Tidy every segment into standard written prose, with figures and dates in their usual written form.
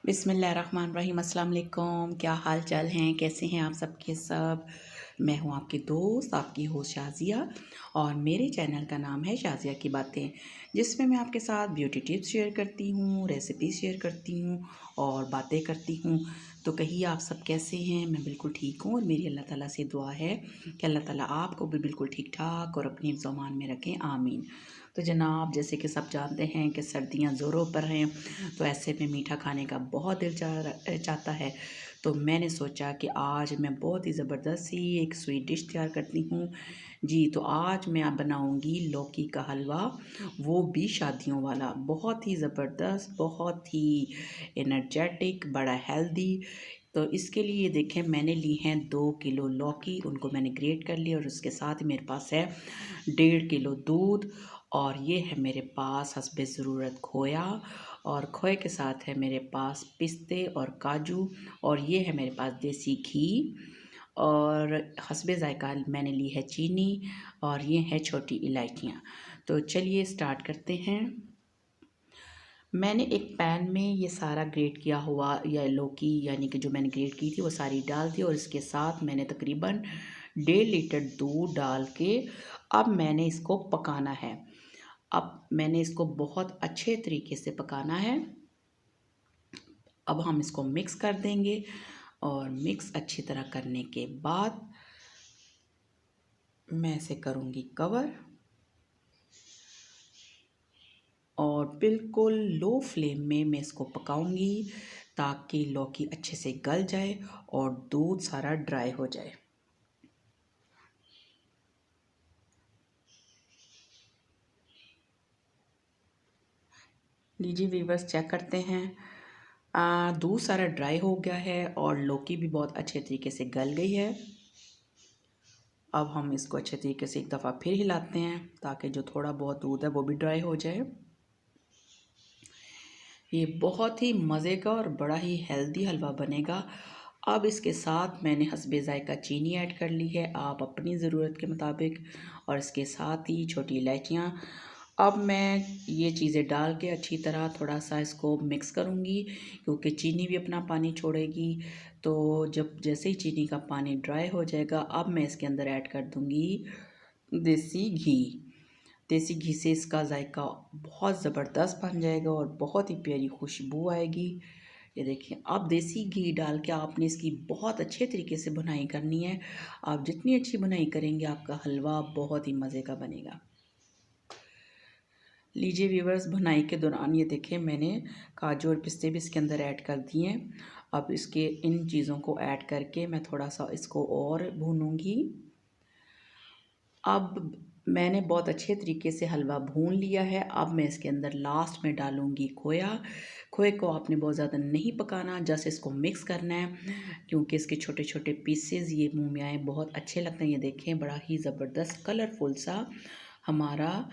बिस्मिल्लाहिर्रहमानिर्रहीम। अस्सलाम वालेकुम। क्या हाल चाल हैं, कैसे हैं आप सब के सब। मैं हूं आपकी दोस्त, आपकी होस्ट शाज़िया, और मेरे चैनल का नाम है शाज़िया की बातें, जिसमें मैं आपके साथ ब्यूटी टिप्स शेयर करती हूं, रेसिपी शेयर करती हूं और बातें करती हूं। तो कहिए आप सब कैसे हैं। मैं बिल्कुल ठीक हूँ और मेरी अल्लाह ताला से दुआ है कि अल्लाह ताला आपको भी बिल्कुल ठीक ठाक और अपनी ज़ुबान में रखें, आमीन। तो जनाब, जैसे कि सब जानते हैं कि सर्दियाँ ज़ोरों पर हैं, तो ऐसे में मीठा खाने का बहुत दिल चाहता है। तो मैंने सोचा कि आज मैं बहुत ही ज़बरदस्त सी एक स्वीट डिश तैयार करती हूँ। जी, तो आज मैं बनाऊँगी लौकी का हलवा, वो भी शादियों वाला। बहुत ही ज़बरदस्त, बहुत ही एनर्जेटिक, बड़ा हेल्दी। तो इसके लिए देखें, मैंने ली हैं 2 किलो लौकी, उनको मैंने ग्रेट कर लिया, और उसके साथ मेरे पास है 1.5 किलो दूध, और ये है मेरे पास हस्बे ज़रूरत खोया, और खोए के साथ है मेरे पास पिस्ते और काजू, और ये है मेरे पास देसी घी, और हस्बे ज़ायक़ा मैंने ली है चीनी, और ये है छोटी इलायचियाँ। तो चलिए स्टार्ट करते हैं। मैंने एक पैन में ये सारा ग्रेट किया हुआ या लौकी, यानी कि जो मैंने ग्रेट की थी, वो सारी डाल दी, और इसके साथ मैंने तकरीबन 1.5 लीटर दूध डाल के अब मैंने इसको पकाना है। अब मैंने इसको बहुत अच्छे तरीके से पकाना है। अब हम इसको मिक्स कर देंगे, और मिक्स अच्छी तरह करने के बाद मैं इसे करूँगी कवर, और बिल्कुल लो फ्लेम में मैं इसको पकाऊंगी, ताकि लौकी अच्छे से गल जाए और दूध सारा ड्राई हो जाए। लीजिए व्यूअर्स, चेक करते हैं। दूध सारा ड्राई हो गया है और लौकी भी बहुत अच्छे तरीके से गल गई है। अब हम इसको अच्छे तरीके से एक दफ़ा फिर हिलाते हैं, ताकि जो थोड़ा बहुत दूध है वो भी ड्राई हो जाए। ये बहुत ही मज़े का और बड़ा ही हेल्दी हलवा बनेगा। अब इसके साथ मैंने हस्बे ज़ायक़ा चीनी ऐड कर ली है, आप अपनी ज़रूरत के मुताबिक, और इसके साथ ही छोटी इलायचियाँ। अब मैं ये चीज़ें डाल के अच्छी तरह थोड़ा सा इसको मिक्स करूँगी, क्योंकि चीनी भी अपना पानी छोड़ेगी। तो जब जैसे ही चीनी का पानी ड्राई हो जाएगा, अब मैं इसके अंदर ऐड कर दूँगी देसी घी। देसी घी से इसका जायका बहुत ज़बरदस्त बन जाएगा और बहुत ही प्यारी खुशबू आएगी। ये देखिए, अब देसी घी डाल के आपने इसकी बहुत अच्छे तरीके से बुनाई करनी है। आप जितनी अच्छी बुनाई करेंगे, आपका हलवा बहुत ही मज़े का बनेगा। लीजिए व्यूवर्स, बुनाई के दौरान ये देखें, मैंने काजू और पिस्ते भी इसके अंदर ऐड कर दिए हैं। अब इसके इन चीज़ों को ऐड करके मैं थोड़ा सा इसको और भूनूंगी। अब मैंने बहुत अच्छे तरीके से हलवा भून लिया है। अब मैं इसके अंदर लास्ट में डालूँगी खोया। खोए को आपने बहुत ज़्यादा नहीं पकाना, जस्ट इसको मिक्स करना है, क्योंकि इसके छोटे-छोटे पीसेस ये मुँह में आए बहुत अच्छे लगते हैं। ये देखें, बड़ा ही ज़बरदस्त कलरफुल सा हमारा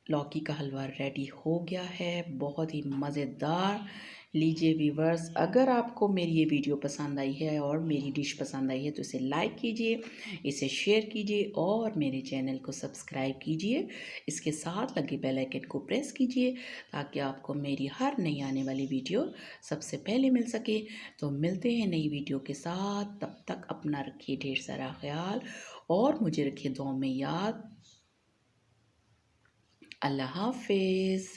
लौकी का हलवा रेडी हो गया है, बहुत ही मज़ेदार। लीजिए व्यूवर्स, अगर आपको मेरी ये वीडियो पसंद आई है और मेरी डिश पसंद आई है, तो इसे लाइक कीजिए, इसे शेयर कीजिए, और मेरे चैनल को सब्सक्राइब कीजिए। इसके साथ लगे बेल आइकन को प्रेस कीजिए, ताकि आपको मेरी हर नई आने वाली वीडियो सबसे पहले मिल सके। तो मिलते हैं नई वीडियो के साथ, तब तक अपना रखिए ढेर सारा ख्याल, और मुझे रखिए दुआ में याद। अल्लाह हाफ़िज़।